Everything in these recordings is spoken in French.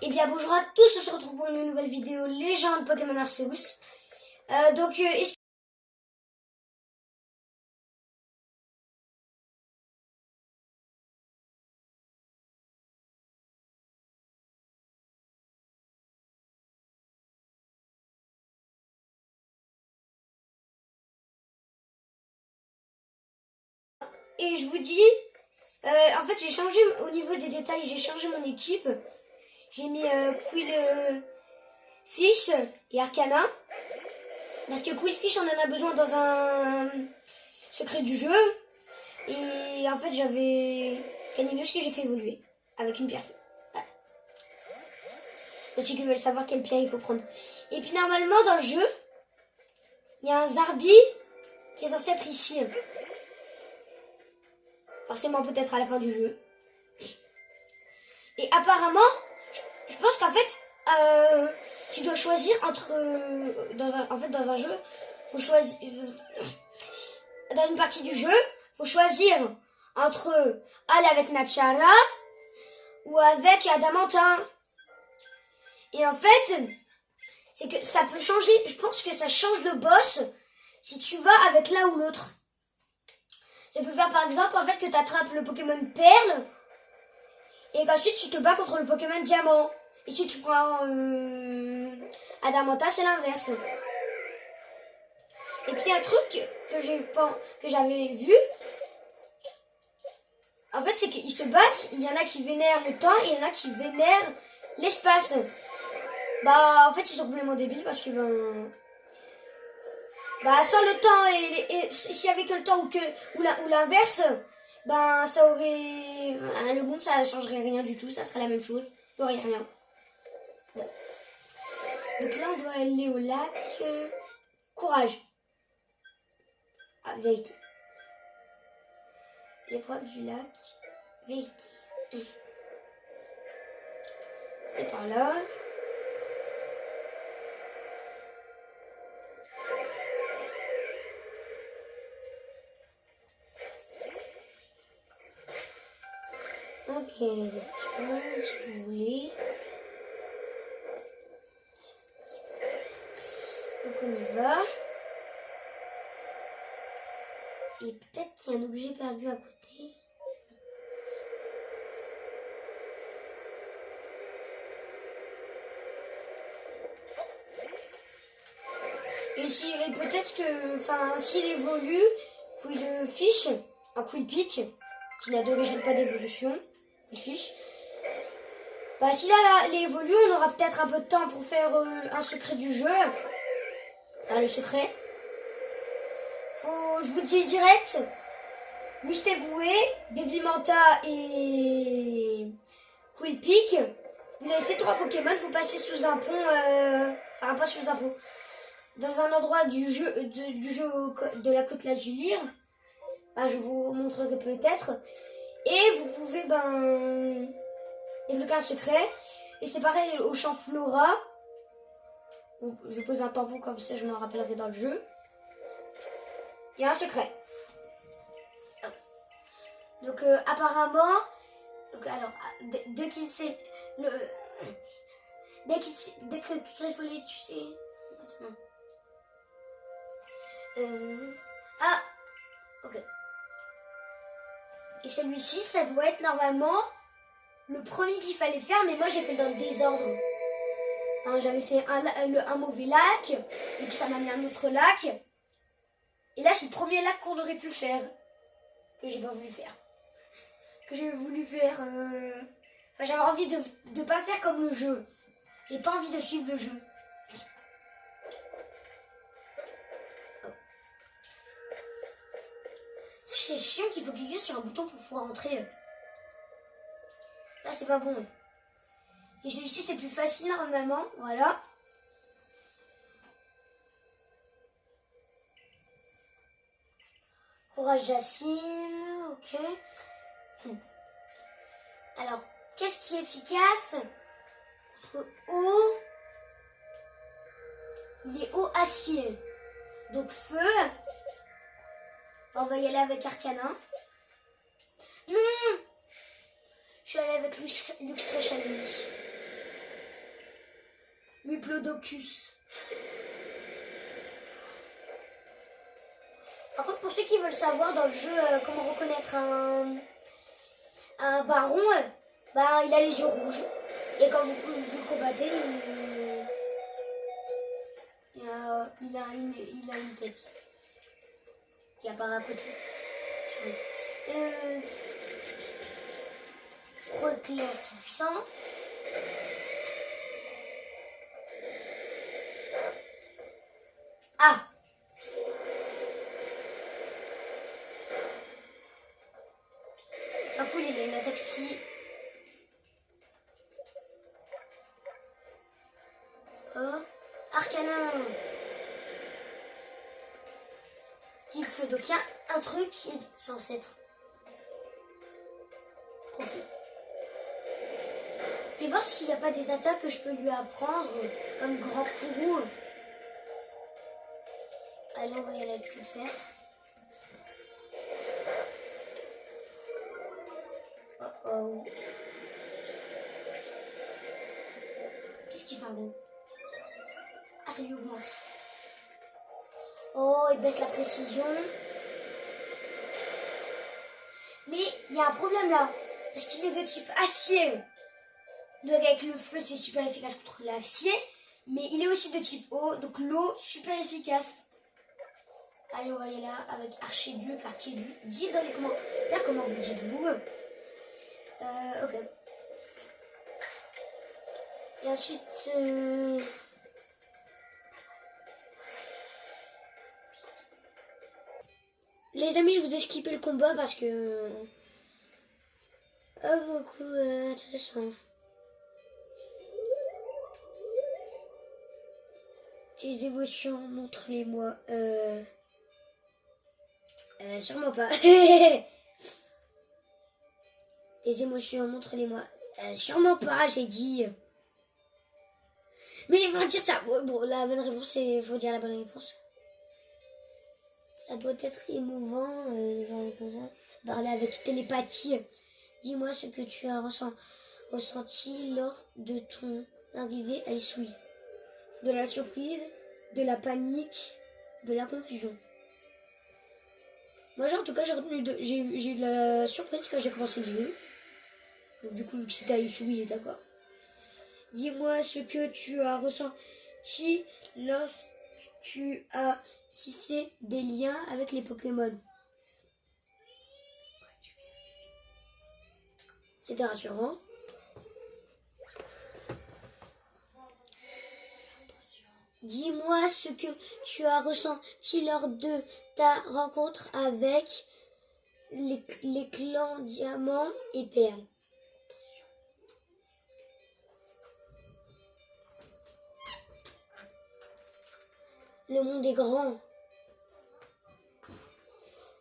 Et bien bonjour à tous, on se retrouve pour une nouvelle vidéo légende Pokémon Arceus. Et je vous dis, en fait j'ai changé au niveau des détails, j'ai changé mon équipe. J'ai mis Quillfish et Arcana. Parce que Quillfish on en a besoin dans un secret du jeu. Et en fait j'avais Caninus que j'ai fait évoluer avec une pierre feu. Voilà. Aussi que veulent savoir quelle pierre il faut prendre. Et puis normalement dans le jeu, il y a un Zarbi qui est censé être ici. Forcément peut-être à la fin du jeu. Et apparemment, je pense qu'en fait, tu dois choisir entre... dans un jeu, faut choisir... dans une partie du jeu, faut choisir entre aller avec Nachara ou avec Adamantin. Et en fait, c'est que ça peut changer. Je pense que ça change le boss si tu vas avec l'un ou l'autre. Ça peut faire par exemple en fait que tu attrapes le Pokémon Perle et qu'ensuite tu te bats contre le Pokémon Diamant. Et si tu prends Adamanta, c'est l'inverse. Et puis un truc que j'avais vu, en fait c'est qu'ils se battent, il y en a qui vénèrent le temps et il y en a qui vénèrent l'espace. Bah en fait ils sont complètement débiles parce que sans le temps et s'il y avait que le temps ou l'inverse, ça aurait le monde ça changerait rien du tout, ça serait la même chose, il n'y aurait rien. Ouais. Donc là on doit aller au lac Courage. Ah, vérité. L'épreuve du lac vérité. C'est par là. Ok, si vous voulez. Donc on y va. Et peut-être qu'il y a un objet perdu à côté. Et peut-être que, s'il évolue, Quillfish, un Quillpick, qui n'a d'origine pas d'évolution, Quillfish, s'il évolue, on aura peut-être un peu de temps pour faire un secret du jeu. Enfin, le secret. Je vous dis direct, Mustéboué, Baby Manta et Quillpick, vous avez ces 3 Pokémon, vous passez sous un pont, pas sous un pont, dans un endroit du jeu de la côte Lazuli. Je vous montrerai peut-être. Et vous pouvez débloquer un secret. Et c'est pareil au champ Flora. Je pose un tampon comme ça, je me rappellerai dans le jeu. Il y a un secret. Donc apparemment, dès que Griffolet, tu sais. Ok. Et celui-ci, ça doit être normalement le premier qu'il fallait faire, mais moi j'ai fait dans le désordre. J'avais fait un mauvais lac, du coup ça m'a mis un autre lac. Et là c'est le premier lac qu'on aurait pu faire, que j'ai pas voulu faire. Que j'ai voulu faire... j'avais envie de pas faire comme le jeu. J'ai pas envie de suivre le jeu. C'est chiant qu'il faut cliquer sur un bouton pour pouvoir entrer. Là c'est pas bon. Et celui-ci c'est plus facile normalement. Voilà. Courage Jacine. Ok. Alors, qu'est-ce qui est efficace contre eau? Il est eau acier. Donc feu. On va y aller avec Arcana. Non, je suis allée avec Luxray Shiny. Diplodocus. Par contre, pour ceux qui veulent savoir dans le jeu comment reconnaître un baron, bah, il a les yeux rouges. Et quand vous le combattez, il a une tête qui apparaît à côté. Gros éclair très puissant. Ah! Un coup, il a une attaque petit. Oh. Arcanin. Type feu d'aucun. Un truc qui est censé être profond. Je vais voir s'il n'y a pas des attaques que je peux lui apprendre, comme grand courroux. Allez, on va y aller avec plus de fer. Oh oh. Qu'est-ce qu'il fait un gros? Ah, ça lui augmente. Oh, il baisse la précision. Mais il y a un problème là. Parce qu'il est de type acier. Donc avec le feu, c'est super efficace contre l'acier. Mais il est aussi de type eau. Donc l'eau, super efficace. Allez, on va y aller là avec Archiduc, Archiduc. Dites dans les commentaires comment vous dites-vous. Ok. Et ensuite... Les amis, je vous ai skippé le combat parce que... Pas beaucoup intéressant. Tes émotions, montre-les-moi. Sûrement pas. Tes émotions, montre-les-moi. Sûrement pas, j'ai dit. Mais il va dire ça. Bon, la bonne réponse, c'est... Faut dire la bonne réponse. Ça doit être émouvant de parler comme ça. Parler avec télépathie. Dis-moi ce que tu as ressenti lors de ton arrivée à Isui. De la surprise, de la panique, de la confusion. Moi, en tout cas, j'ai eu de la surprise quand j'ai commencé le jeu. Donc, du coup, vu que c'était à Isui, d'accord. Dis-moi ce que tu as ressenti lorsque tu as tissé des liens avec les Pokémon. C'était rassurant. Dis-moi ce que tu as ressenti lors de ta rencontre avec les clans Diamant et Perle. Le monde est grand.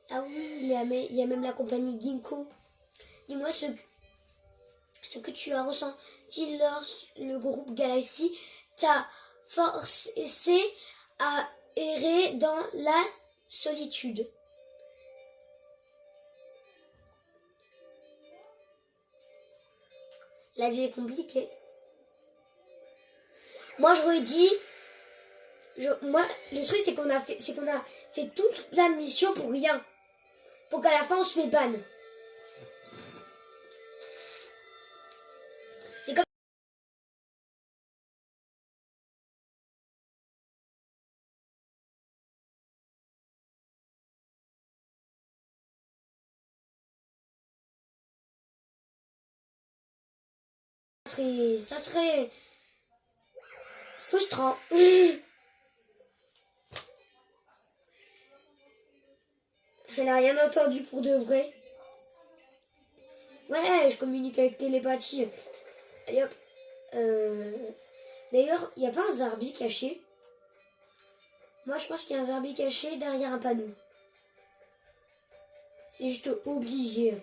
Ah oui, il y a même la compagnie Ginkgo. Dis-moi ce que tu as ressenti lorsque le groupe Galaxy t'a forcé à errer dans la solitude. La vie est compliquée. Moi, j'aurais dit... Moi, le truc, c'est qu'on a fait toute plein de missions pour rien. Pour qu'à la fin, on se fait ban. C'est comme... Ça serait frustrant. Elle n'a rien entendu pour de vrai. Ouais, je communique avec télépathie. Allez hop. D'ailleurs, il n'y a pas un Zarbi caché. Moi, je pense qu'il y a un Zarbi caché derrière un panneau. C'est juste obligé.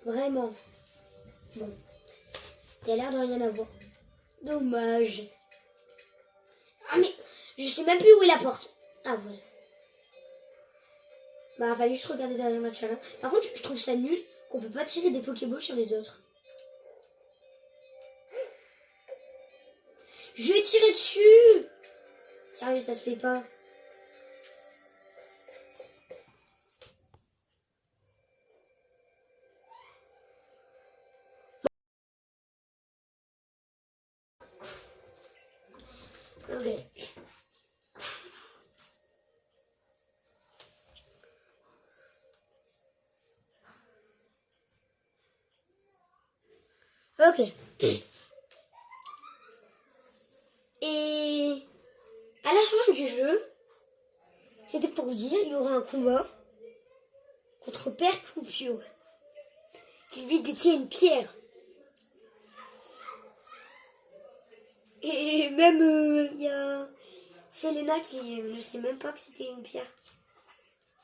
Vraiment. Bon. Il a l'air de rien avoir. Dommage. Ah mais, je sais même plus où est la porte. Ah voilà. Bah, il fallait juste regarder derrière ma challenge. Par contre, je trouve ça nul qu'on peut pas tirer des Pokéballs sur les autres. Je vais tirer dessus. Sérieux, ça se fait pas. Ok. Ok. Et à la fin du jeu, c'était pour vous dire, il y aura un combat contre Père Cloupio, qui lui détient une pierre. Et même, il y a Selena qui ne sait même pas que c'était une pierre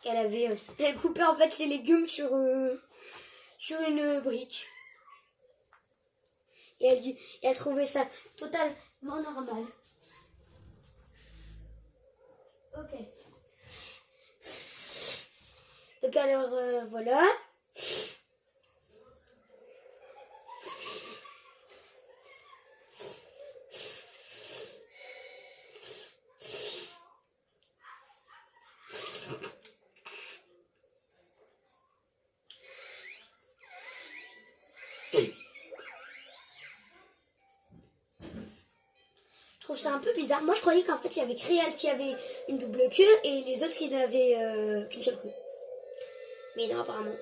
qu'elle avait. Elle coupait en fait ses légumes sur une brique. Et elle trouvait ça totalement normal. Ok. Donc alors, voilà. Je trouve ça un peu bizarre. Moi, je croyais qu'en fait, il y avait Créal qui avait une double queue et les autres qui n'avaient qu'une seule queue. Mais non, apparemment.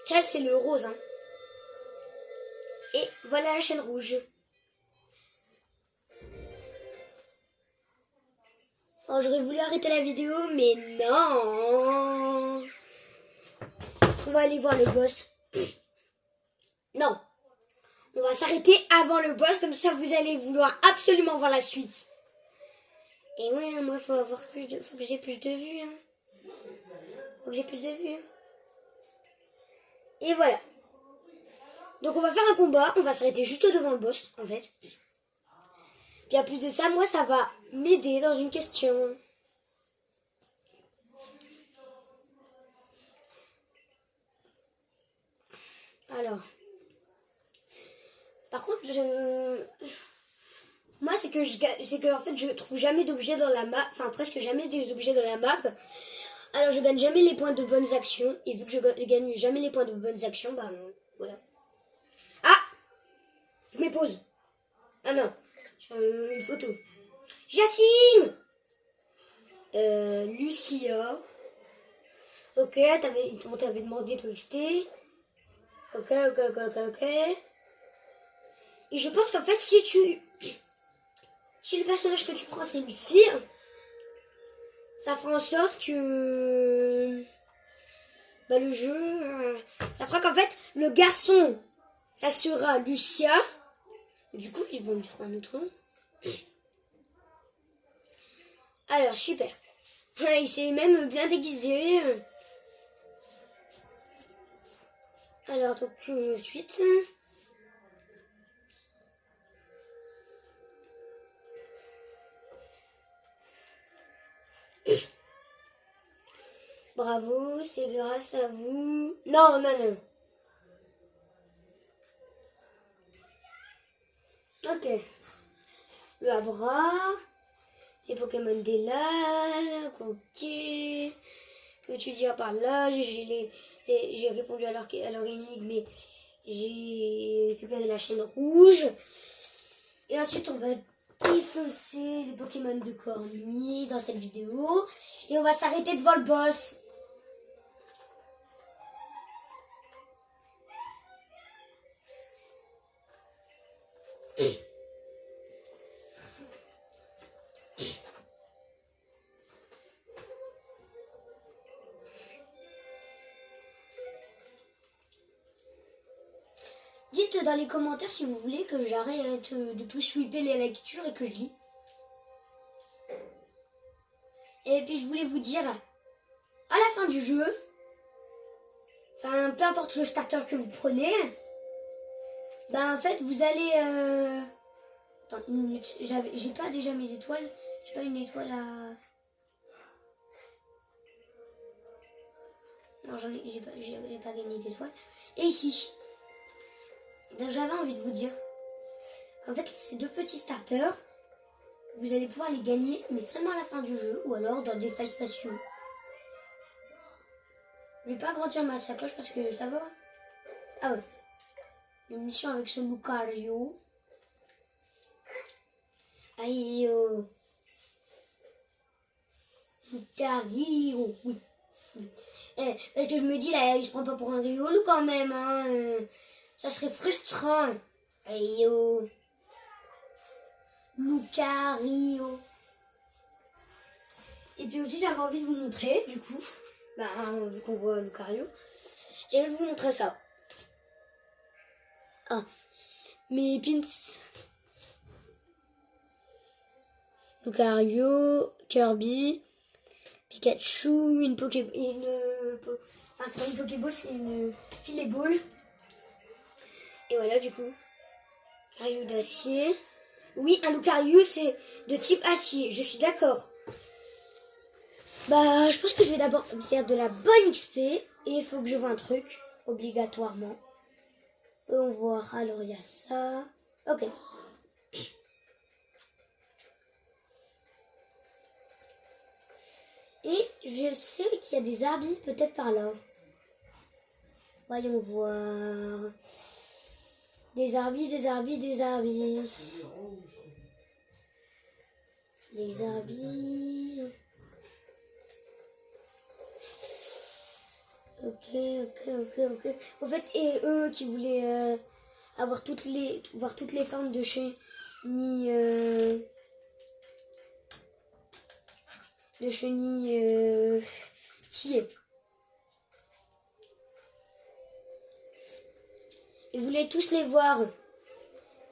Créal, c'est le rose. Hein. Et voilà la chaîne rouge. Oh, j'aurais voulu arrêter la vidéo, mais non. On va aller voir le boss. Non. On va s'arrêter avant le boss, comme ça vous allez vouloir absolument voir la suite. Et ouais, moi faut que j'ai plus de vues. Hein. Faut que j'ai plus de vues. Et voilà. Donc on va faire un combat, on va s'arrêter juste devant le boss, en fait. Puis à plus de ça, moi ça va m'aider dans une question. Alors. Par contre, moi c'est que en fait je trouve jamais d'objets dans la map, enfin presque jamais des objets dans la map. Alors je gagne jamais les points de bonnes actions et vu que je gagne jamais les points de bonnes actions, bah non, voilà. Ah, je m'épose. Ah non, sur une photo. Jassim, Lucia. Ok, on t'avait demandé de rester. Ok. Et je pense qu'en fait si le personnage que tu prends c'est une fille, ça fera en sorte que bah, le jeu, ça fera qu'en fait le garçon, ça sera Lucia. Du coup ils vont me faire un autre nom. Alors super. Il s'est même bien déguisé. Alors donc suite. Bravo, c'est grâce à vous. Non. Ok. Le Abra. Les Pokémon d'Ela. Ok. Que tu dis par là? J'ai répondu à leur énigme, mais j'ai récupéré la chaîne rouge. Et ensuite, on va défoncer les Pokémon de Cornuit dans cette vidéo. Et on va s'arrêter devant le boss. Dites dans les commentaires si vous voulez que j'arrête de tout sweeper les lectures et que je lis. Et puis je voulais vous dire, à la fin du jeu, enfin peu importe le starter que vous prenez, ben en fait vous allez... Attends, une minute, j'ai pas déjà mes étoiles, j'ai pas une étoile à... Non, j'ai pas gagné d'étoiles. Et ici, donc j'avais envie de vous dire, en fait ces deux petits starters, vous allez pouvoir les gagner, mais seulement à la fin du jeu, ou alors dans des failles spatiaux. Je vais pas agrandir ma sacoche parce que ça va. Ah ouais. Une mission avec ce Lucario. Aïe. Lucario, oui. Parce que je me dis, là, il se prend pas pour un Riolu quand même. Hein. Ça serait frustrant. Aïe. Lucario. Et puis aussi, j'avais envie de vous montrer, du coup, vu qu'on voit Lucario, j'ai envie de vous montrer ça. Ah, mes pins. Lucario, Kirby, Pikachu, une Pokéball. Enfin, c'est pas une Pokéball, c'est une filet ball. Et voilà, du coup, Lucario d'acier. Oui, un Lucario, c'est de type acier, je suis d'accord. Bah, je pense que je vais d'abord faire de la bonne XP. Et il faut que je vois un truc, obligatoirement. On va voir, alors il y a ça. Ok. Et je sais qu'il y a des arbis peut-être par là. Voyons voir. Des arbis, des arbis, des arbis. Les arbis. Ok. En fait, et eux qui voulaient voir toutes les formes de chenilles, tillées. Ils voulaient tous les voir.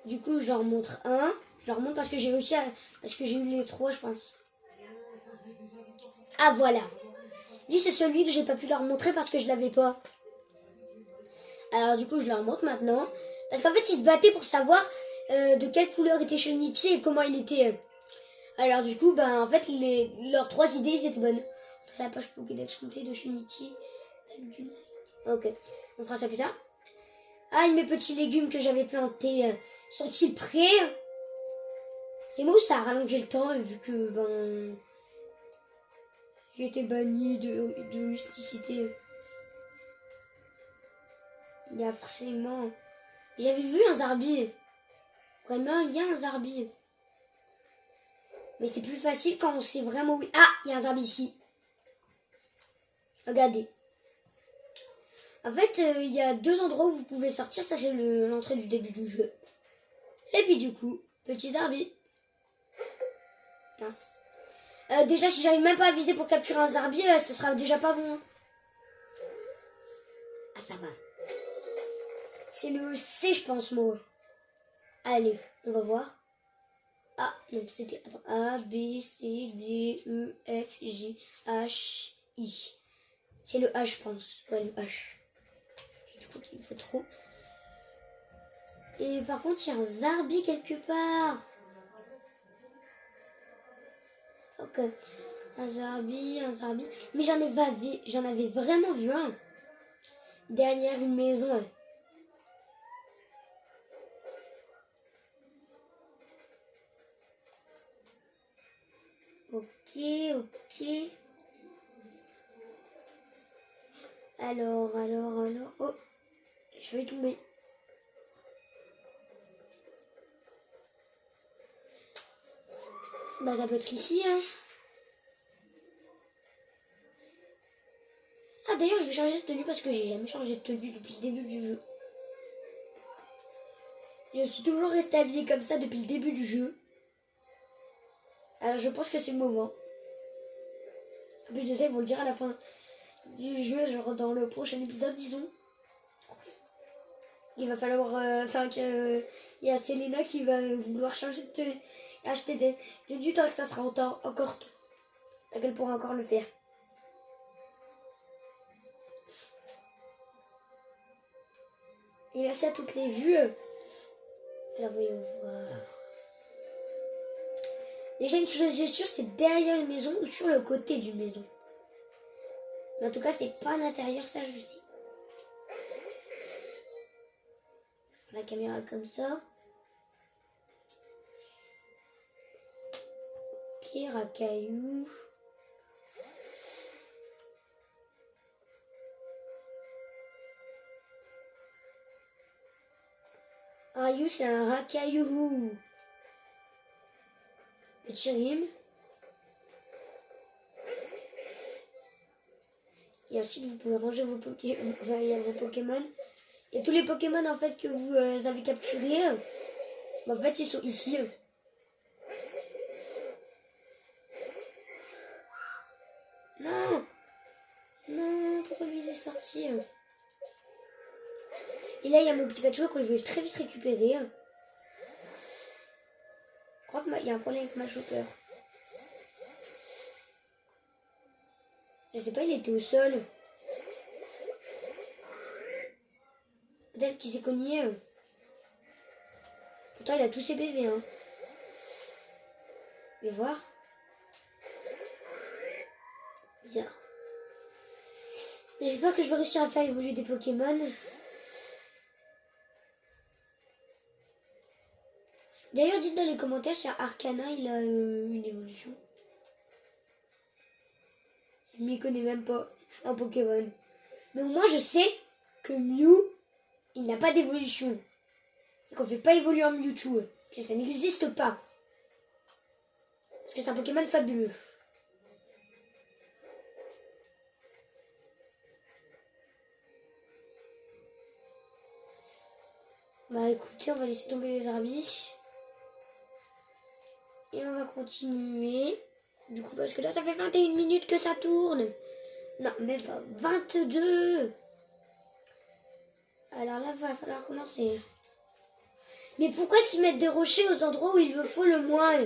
Du coup, je leur montre un. Je leur montre parce que j'ai réussi parce que j'ai eu les 3, je pense. Ah, voilà. Lui, c'est celui que j'ai pas pu leur montrer parce que je l'avais pas. Alors, du coup, je leur montre maintenant. Parce qu'en fait, ils se battaient pour savoir de quelle couleur était Cheniti et comment il était. Alors, du coup, en fait, leurs 3 idées, ils étaient bonnes. Entre la page Pokédex complet de Cheniti. Ok, on fera ça plus tard. Ah, et mes petits légumes que j'avais plantés, sont-ils prêts? C'est moi où ça a rallongé le temps, vu que, j'ai été banni de rusticité. Il y a forcément... J'avais vu un zarbi. Vraiment, il y a un zarbi. Mais c'est plus facile quand on sait vraiment où... Ah, il y a un zarbi ici. Regardez. En fait, il y a 2 endroits où vous pouvez sortir. Ça, c'est l'entrée du début du jeu. Et puis du coup, petit zarbi. Mince. Déjà, si j'arrive même pas à viser pour capturer un zarbi, ce sera déjà pas bon. Ah, ça va. C'est le C, je pense, moi. Allez, on va voir. Ah, non, c'était... Attends. A, B, C, D, E, F, G, H, I. C'est le H, je pense. Ouais, le H. Du coup, il faut trop. Et par contre, il y a un zarbi quelque part. Ok. Un zarbi. Mais j'en avais vraiment vu un. Derrière une maison. Ok. Alors. Oh, je vais tomber. Ça peut être ici, hein. Ah, d'ailleurs, je vais changer de tenue parce que j'ai jamais changé de tenue depuis le début du jeu. Je suis toujours restée habillée comme ça depuis le début du jeu. Alors, je pense que c'est le moment. En plus de ça, ils vont le dire à la fin du jeu, genre dans le prochain épisode, disons. Il va falloir... il y a Selena qui va vouloir changer de tenue et acheter des tenues tant que ça sera encore temps. Tant qu'elle pourra encore le faire. Et merci à toutes les vues. Alors, voyons voir. Déjà, une chose est sûre, c'est derrière une maison ou sur le côté d'une maison. Mais en tout cas, c'est pas à l'intérieur, ça je sais. Je prends la caméra comme ça. racaillou. Rayu, c'est un racaillou. Petit rime. Et ensuite, vous pouvez ranger vos Pokémon. Enfin, il y a vos Pokémon. Et tous les Pokémon en fait que vous avez capturés, en fait, ils sont ici. Non, non, pourquoi lui il est sorti? Et là, il y a mon Pikachu que je vais très vite récupérer. Je crois qu'il y a un problème avec ma chopper. Je sais pas, il était au sol. Peut-être qu'il s'est cogné. Pourtant, il a tous ses PV. Hein. Je vais voir. Bizarre. Mais j'espère que je vais réussir à faire évoluer des Pokémon. D'ailleurs, dites dans les commentaires si Arcana il a une évolution. Je m'y connais même pas en Pokémon. Mais au moins, je sais que Mew, il n'a pas d'évolution. Donc on ne fait pas évoluer en Mewtwo. Parce que ça n'existe pas. Parce que c'est un Pokémon fabuleux. Bah écoutez, on va laisser tomber les arbis. Et on va continuer. Du coup, parce que là, ça fait 21 minutes que ça tourne. Non, même pas. 22. Alors là, va falloir commencer. Mais pourquoi est-ce qu'ils mettent des rochers aux endroits où il le faut le moins?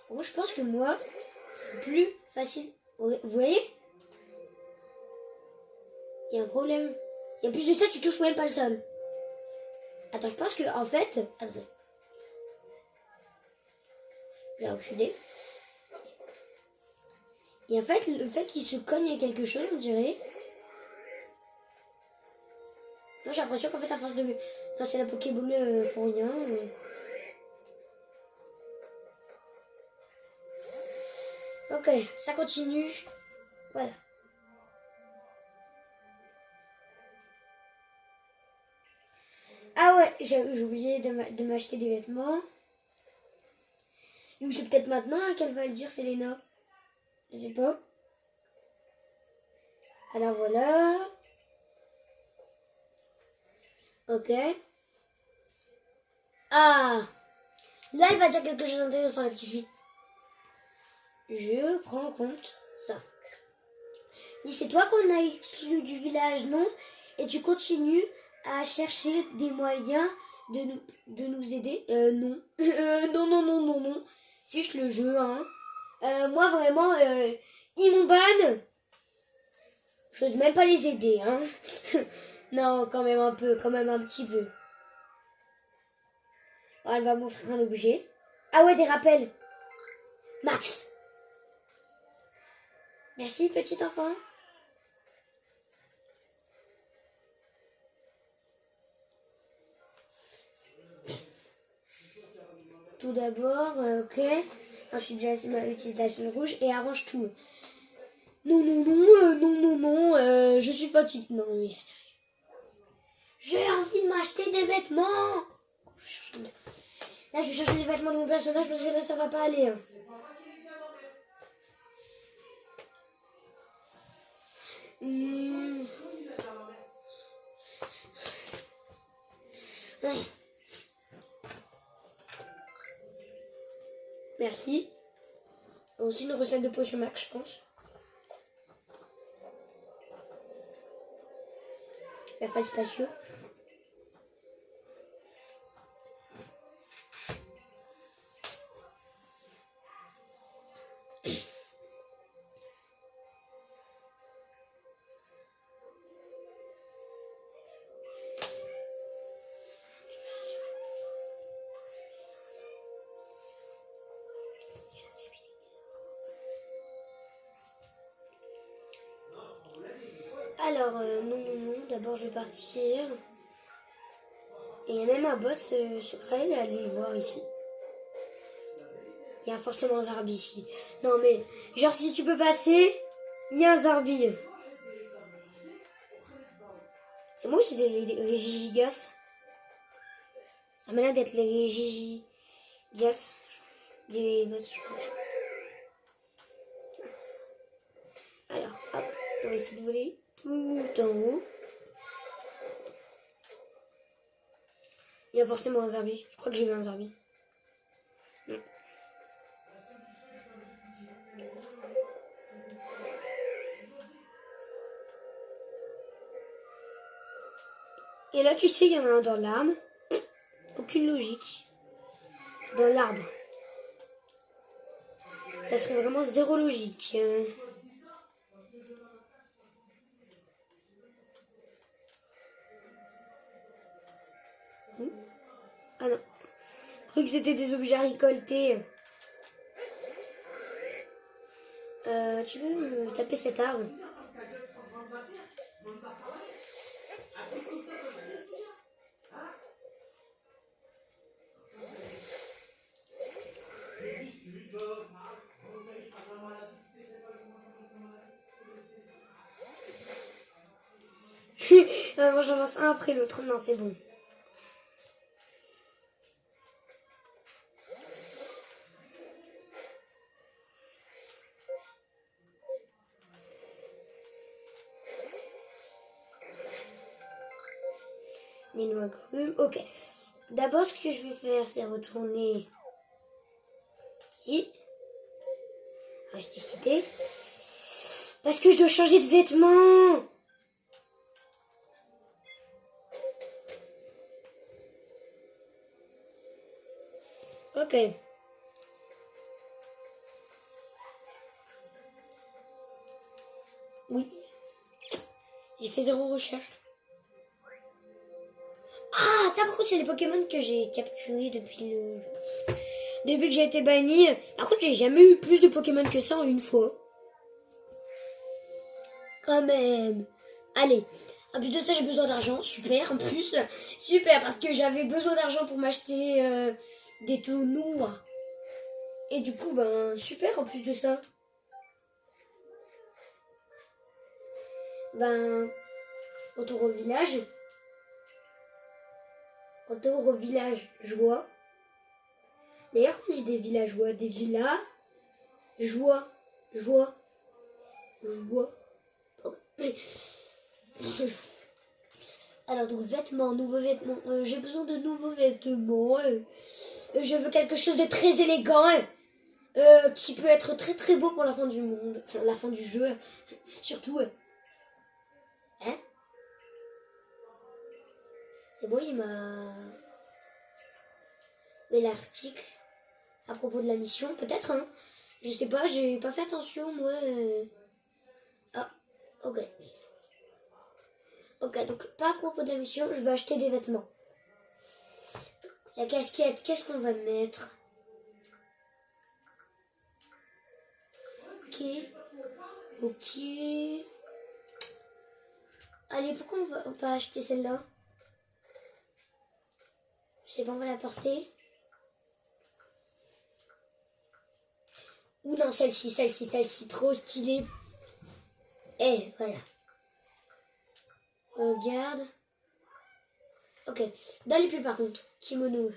Bon, je pense que moi, c'est plus facile. Vous voyez? Il y a un problème. Et en plus de ça, tu touches même pas le sol. Attends, je pense que en fait... Attends. Je vais reculer. Et en fait, le fait qu'il se cogne à quelque chose, on dirait... Moi, j'ai l'impression qu'en fait, à force de... Non, c'est la Pokéball pour rien. Ok, ça continue. Voilà. Ah ouais, j'ai oublié de m'acheter des vêtements. Ou c'est peut-être maintenant qu'elle va le dire, Selena. Je sais pas. Alors voilà. Ok. Ah! Là, elle va dire quelque chose d'intéressant, la petite fille. Je prends en compte ça. Dis, c'est toi qu'on a exclu du village, non? Et tu continues à chercher des moyens de nous aider? Non. Non. Fiche le jeu, hein. Moi, vraiment, ils m'ont ban. J'ose même pas les aider, hein. Non, quand même un peu, quand même un petit peu. Oh, elle va m'offrir un objet. Ah ouais, des rappels. Max. Merci, petit enfant. Tout d'abord, ok. Ensuite, utilise la chaîne rouge et arrange tout. Non, je suis fatiguée. Non, mais sérieux. J'ai envie de m'acheter des vêtements. Là, je vais chercher les vêtements de mon personnage parce que là, ça va pas aller. Hein. Merci. Aussi une recette de potion max, je pense. La phase spatio. Alors, non. D'abord, je vais partir. Et il y a même un boss secret, allez voir ici. Il y a forcément un Zarbi ici. Non mais, genre si tu peux passer, il y a un Zarbi. C'est moi ou c'était les Gigas? Ça m'a l'air d'être les Gigas. Des boss, je pense. Alors, hop, on va essayer de voler tout en haut. Il y a forcément un Zarbi. Je crois que j'ai vu un Zarbi. Non. Et là, tu sais, il y en a un dans l'arbre. Aucune logique. Dans l'arbre. Ça serait vraiment zéro logique. Ah non. Je croyais que c'était des objets à récolter. Tu veux me taper cet arbre? Moi j'en lance un après l'autre. Non, c'est bon. Les noix grumes. Ok. D'abord, ce que je vais faire, c'est retourner ici. Acheter cité. Parce que je dois changer de vêtements. Ok. Oui. J'ai fait 0 recherche. Ah, ça par contre, c'est les Pokémon que j'ai capturés depuis que j'ai été banni. Par contre, j'ai jamais eu plus de Pokémon que ça en une fois. Quand même. Allez. En plus de ça, j'ai besoin d'argent. Super. En plus, super. Parce que j'avais besoin d'argent pour m'acheter des tonneaux. Et du coup, ben, super en plus de ça. Ben, retour au village. Retour au village joie. D'ailleurs, quand on dit des villageois, des villas, joie, joie, joie. Mais... Alors, donc, vêtements, nouveaux vêtements. J'ai besoin de nouveaux vêtements. Je veux quelque chose de très élégant. Qui peut être très très beau pour la fin du monde. Enfin, la fin du jeu. Surtout. Hein? C'est beau, il m'a... Mais l'article à propos de la mission, peut-être, hein. Je sais pas, j'ai pas fait attention, moi. Ah, ok. Ok, donc pas à propos de la mission, je vais acheter des vêtements. La casquette, qu'est-ce qu'on va mettre? Ok. Ok. Allez, pourquoi on va pas acheter celle-là? Je sais pas, on va la porter. Ou non, celle-ci, trop stylée. Eh, voilà. Regarde. Ok, dans les pulls par contre, kimono.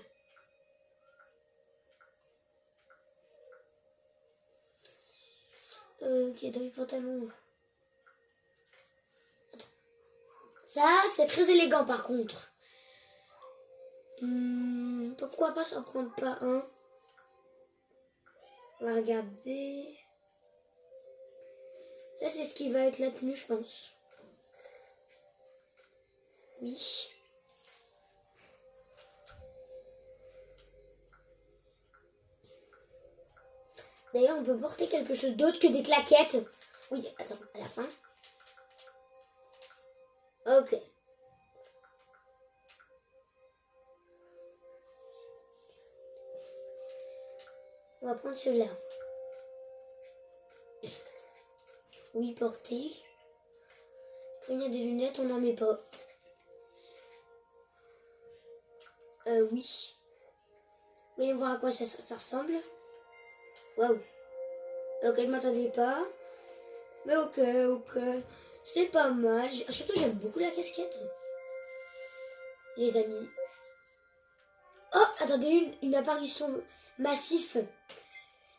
Ok, dans les pantalons. Attends. Ça, c'est très élégant par contre. Pourquoi pas s'en prendre pas un? On va regarder. Ça, c'est ce qui va être la tenue, je pense. Oui. D'ailleurs, on peut porter quelque chose d'autre que des claquettes. Oui, attends, à la fin. Ok. On va prendre celui-là. Oui, porter. Quand il y a des lunettes, on n'en met pas. Oui. Voyons voir à quoi ça ressemble. Waouh. Ok, je m'attendais pas. Mais ok. C'est pas mal. Surtout, j'aime beaucoup la casquette. Les amis. Oh, attendez, une apparition massive.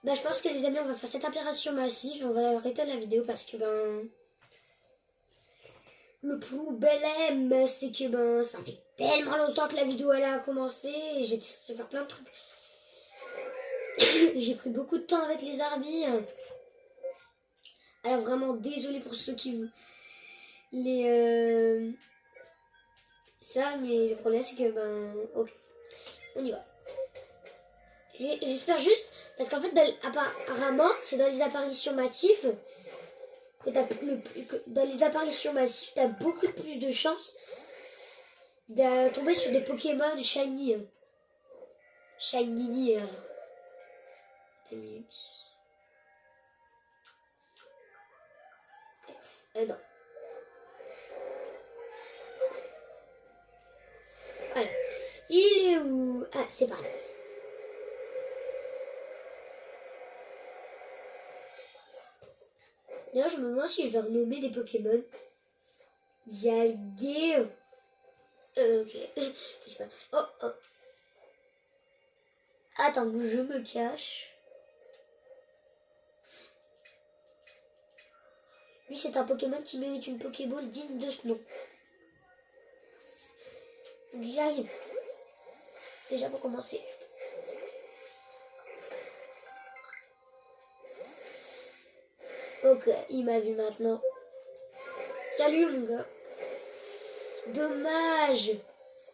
Ben, je pense que les amis, on va faire cette apparition massive. On va arrêter la vidéo parce que, le problème, c'est que, ça fait tellement longtemps que la vidéo, elle a commencé. J'ai essayé de faire plein de trucs. J'ai pris beaucoup de temps avec les arbitres. Alors, vraiment, désolé pour ceux qui... Ça, mais le problème, c'est que, ok. On y va. J'espère juste, parce qu'en fait, apparemment, c'est dans les apparitions massives que dans les apparitions massives, t'as beaucoup plus de chances de tomber sur des Pokémon shiny. Shiny. 2 minutes. Non. Voilà. Il est où? Ah, c'est par là. D'ailleurs, je me demande si je vais renommer des Pokémon. Dialga. Ok. Je sais pas. Oh. Attends, je me cache. Lui, c'est un Pokémon qui mérite une Pokéball digne de ce nom. Faut que j'y arrive. Déjà pour commencer. Ok, il m'a vu maintenant. Salut mon gars. Dommage.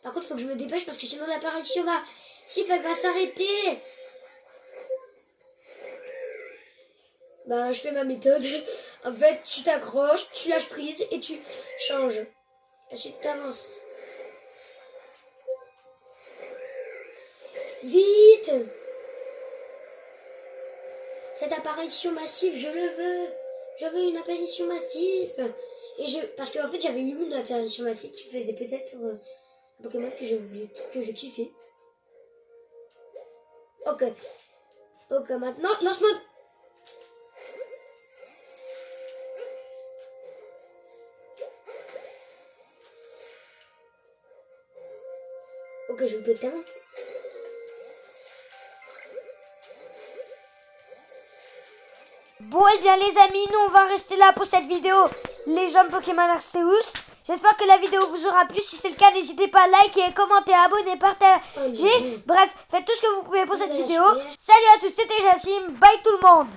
Par contre, il faut que je me dépêche parce que sinon l'apparition va... Si elle va s'arrêter. Je fais ma méthode. En fait, tu t'accroches, tu lâches prise et tu changes. Ensuite, t'avances. Vite! Cette apparition massive, je le veux. Je veux une apparition massive. Parce qu'en fait, j'avais eu une apparition massive qui faisait peut-être un Pokémon que je kiffais. Ok. Ok, maintenant, lance-moi. Ok, je peux tellement. Bon et bien les amis, nous on va rester là pour cette vidéo Légende Pokémon Arceus. J'espère que la vidéo vous aura plu. Si c'est le cas, n'hésitez pas à liker, commenter, abonner, partager. Bref, faites tout ce que vous pouvez pour cette vidéo. Salut à tous, c'était Jassim. Bye tout le monde.